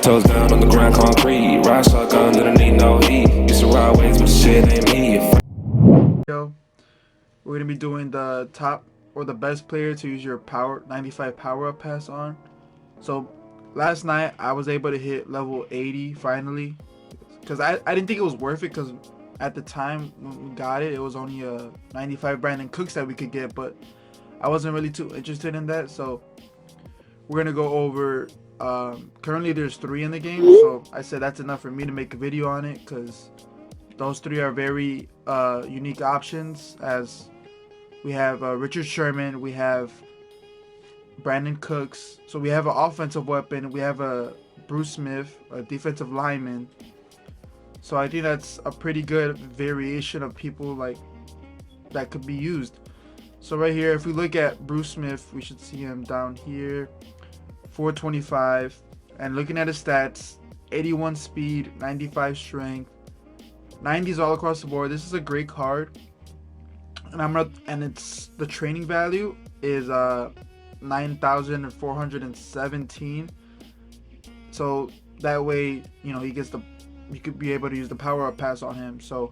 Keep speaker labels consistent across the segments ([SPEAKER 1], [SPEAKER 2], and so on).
[SPEAKER 1] 10 toes down on the ground concrete. Ride shotgun, didn't need no heat. Used to ride waves, but shit ain't me.
[SPEAKER 2] Yo, we're gonna be doing the top or the best player to use your power 95 power up pass on. So last night I was able to hit level 80 finally, because I didn't think it was worth it, because at the time when we got it, it was only a 95 Brandon Cooks that we could get, but I wasn't really too interested in that. So we're gonna go over. Currently there's 3 in the game, so I said that's enough for me to make a video on it, because those 3 are very unique options. As we have Richard Sherman, we have Brandon Cooks, so we have an offensive weapon, we have a Bruce Smith, a defensive lineman. So I think that's a pretty good variation of people like that could be used. So right here, if we look at Bruce Smith, we should see him down here, 425, and looking at his stats, 81 speed, 95 strength, 90s all across the board. This is a great card, and it's the training value is 9,417. So that way, you know, you could be able to use the power up pass on him. So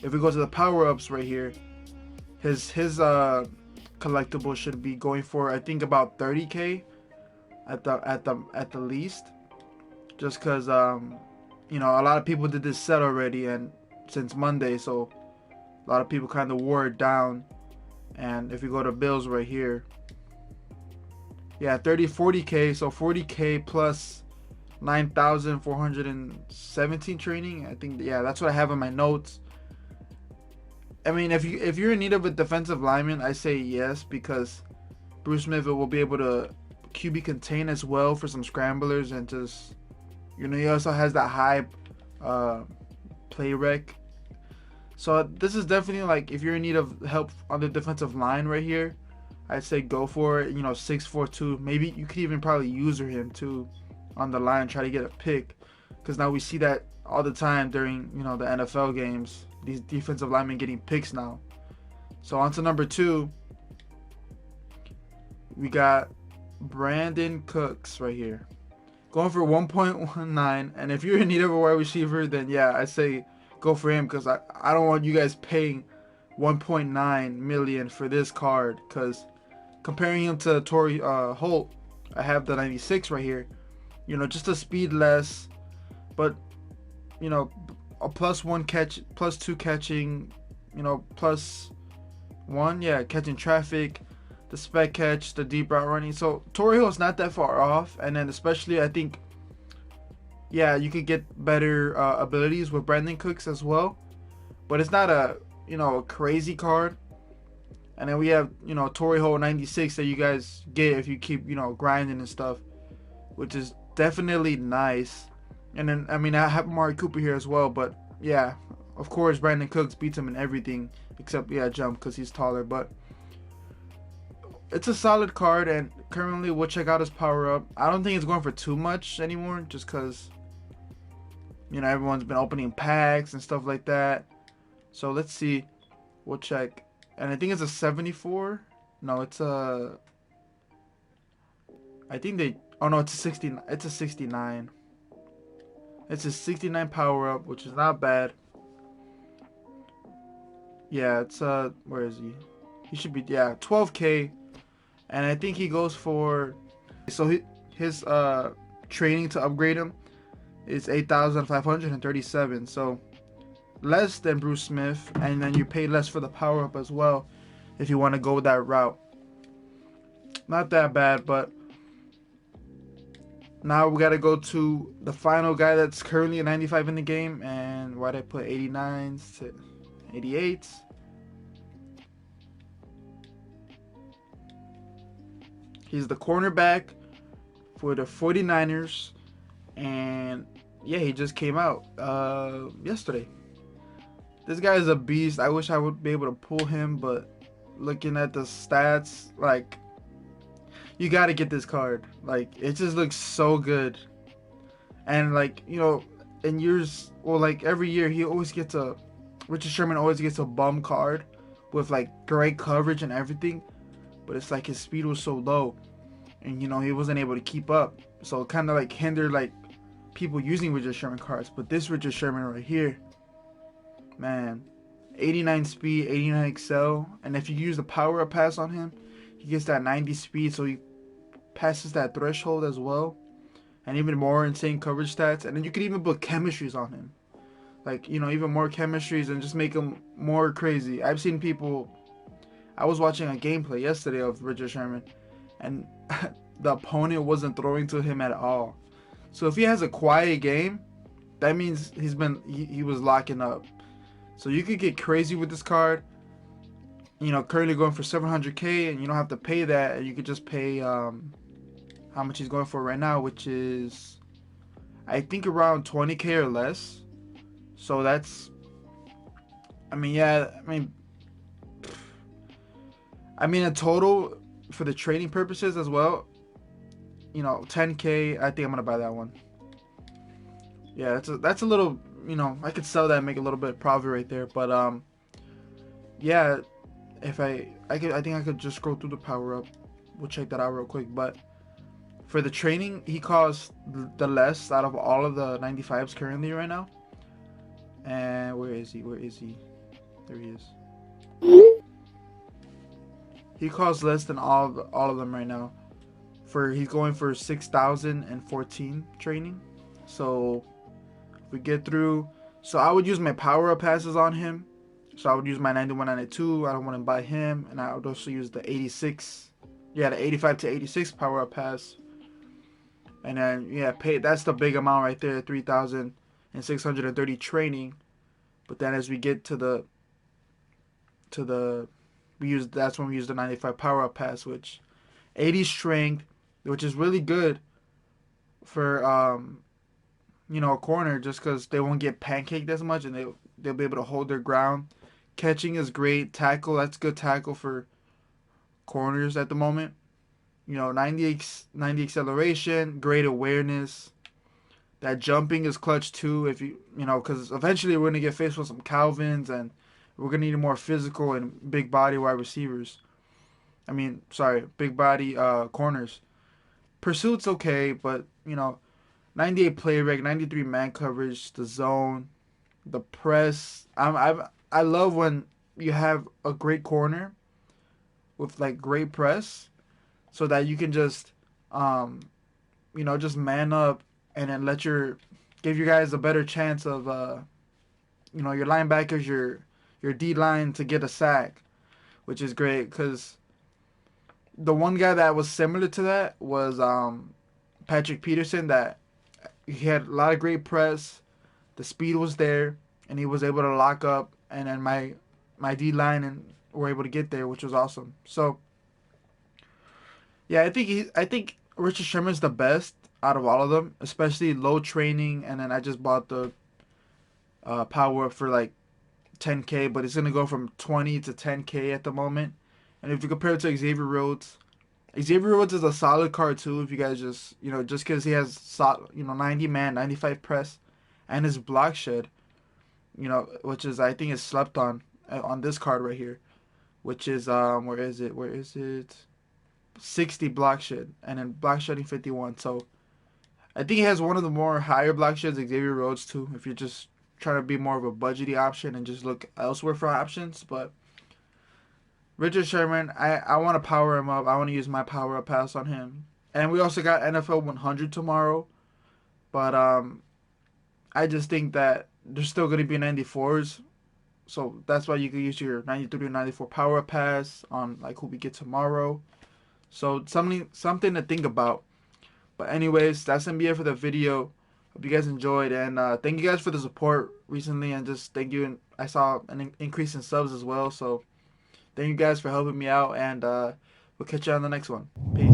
[SPEAKER 2] if we go to the power ups right here, his collectible should be going for, I think, about 30k at the least, just because you know, a lot of people did this set already, and since Monday, so a lot of people kind of wore it down. And if you go to bills right here, yeah, 40k, so 40k plus 9,417 training, I think. Yeah, that's what I have in my notes. I mean, if you're in need of a defensive lineman, I say yes, because Bruce Smith will be able to QB contain as well for some scramblers, and just, you know, he also has that high play rec. So this is definitely, like, if you're in need of help on the defensive line right here, I'd say go for it. You know, 6'4", maybe you could even probably user him too on the line, try to get a pick, because now we see that all the time during, you know, the NFL games, these defensive linemen getting picks now. So on to number 2, we got Brandon Cooks right here, going for 1.19. And if you're in need of a wide receiver, then yeah, I say go for him, because I don't want you guys paying 1.9 million for this card, because comparing him to Torrey Holt, I have the 96 right here. You know, just a speed less, but, you know, a +1 catch, +2 catching, you know, +1, yeah, catching traffic, the spec catch, the deep route running. So Torrey Holt's not that far off. And then especially, I think, yeah, you could get better abilities with Brandon Cooks as well, but it's not a, you know, a crazy card. And then we have, you know, Torrey Holt 96 that you guys get if you keep, you know, grinding and stuff, which is definitely nice. And then, I mean, I have Amari Cooper here as well, but yeah, of course Brandon Cooks beats him in everything except, yeah, jump, because he's taller. But it's a solid card, and currently we'll check out his power up. I don't think it's going for too much anymore, just because, you know, everyone's been opening packs and stuff like that. So let's see, we'll check. And I think it's a 74. No, it's a, I think they, oh no, it's a 69. It's a 69. It's a 69 power up, which is not bad. Yeah, it's where is he? He should be, yeah, 12k. And I think he goes for, so his training to upgrade him is 8,537. So less than Bruce Smith, and then you pay less for the power up as well if you want to go that route. Not that bad. But now we got to go to the final guy that's currently a 95 in the game. And why'd I put 89s to 88s? He's the cornerback for the 49ers. And yeah, he just came out yesterday. This guy is a beast. I wish I would be able to pull him, but looking at the stats, like, you got to get this card. Like, it just looks so good. And, like, you know, in years, well, like, every year Richard Sherman always gets a bum card with, like, great coverage and everything, but it's like his speed was so low, and, you know, he wasn't able to keep up, so it kind of, like, hindered, like, people using Richard Sherman cards, but this Richard Sherman right here, man, 89 speed, 89 excel, and if you use the power up pass on him, he gets that 90 speed, so he passes that threshold as well, and even more insane coverage stats. And then you could even put chemistries on him, like, you know, even more chemistries, and just make him more crazy. I've seen people. I was watching a gameplay yesterday of Richard Sherman, and the opponent wasn't throwing to him at all. So if he has a quiet game, that means he was locking up. So you could get crazy with this card. You know, currently going for 700k, and you don't have to pay that. And you could just pay how much he's going for right now, which is I think around 20k or less. So that's, I mean, yeah, I mean, in total for the trading purposes as well, you know, 10k. I think I'm gonna buy that one. Yeah, that's a little, you know, I could sell that and make a little bit of profit right there. But yeah, if I think I could just scroll through the power up. We'll check that out real quick. But for the training, he costs the less out of all of the 95s currently right now. And where is he? Where is he? There he is. He costs less than all of them right now. He's going for 6,014 training. So if we get through, so I would use my power up passes on him. So I would use my 91, 92. I don't want to buy him, and I would also use the 86. Yeah, the 85 to 86 power up pass. And then yeah, pay. That's the big amount right there, 3,630 training. But then as we get to the that's when we use the 95 power up pass, which 80 strength, which is really good for you know, a corner, just because they won't get pancaked as much, and they'll be able to hold their ground. Catching is great. Tackle, that's good tackle for corners at the moment. You know, 90 acceleration, great awareness. That jumping is clutch too, if you know, because eventually we're gonna get faced with some Calvins, and we're gonna need more physical and big body wide receivers. I mean, sorry, big body corners. Pursuit's okay, but you know, 98 play rec, 93 man coverage, the zone, the press. I love when you have a great corner with like great press, so that you can just you know, just man up and then give you guys a better chance of you know, your linebackers, your D line to get a sack, which is great. Because the one guy that was similar to that was Patrick Peterson. That he had a lot of great press, the speed was there, and he was able to lock up, and then my D line and were able to get there, which was awesome. So yeah, I think Richard Sherman's the best out of all of them, especially low training. And then I just bought the power up for like 10k, but it's gonna go from 20 to 10k at the moment. And if you compare it to Xavier Rhodes is a solid card too. If you guys just, you know, just because he has, you know, 90 man, 95 press, and his block shed, you know, which is, I think is slept on this card right here, which is where is it 60 block shed, and then block shedding 51. So I think he has one of the more higher block sheds, Xavier Rhodes too, if you're just trying to be more of a budgety option and just look elsewhere for options. But Richard Sherman, I want to power him up. I want to use my power up pass on him. And we also got NFL 100 tomorrow. But I just think that there's still going to be 94s. So that's why you can use your 93 or 94 power up pass on like who we get tomorrow. So something to think about. But anyways, that's going to be it for the video. Hope you guys enjoyed. And thank you guys for the support recently. And just thank you. And I saw an increase in subs as well. So thank you guys for helping me out, and we'll catch you on the next one. Peace.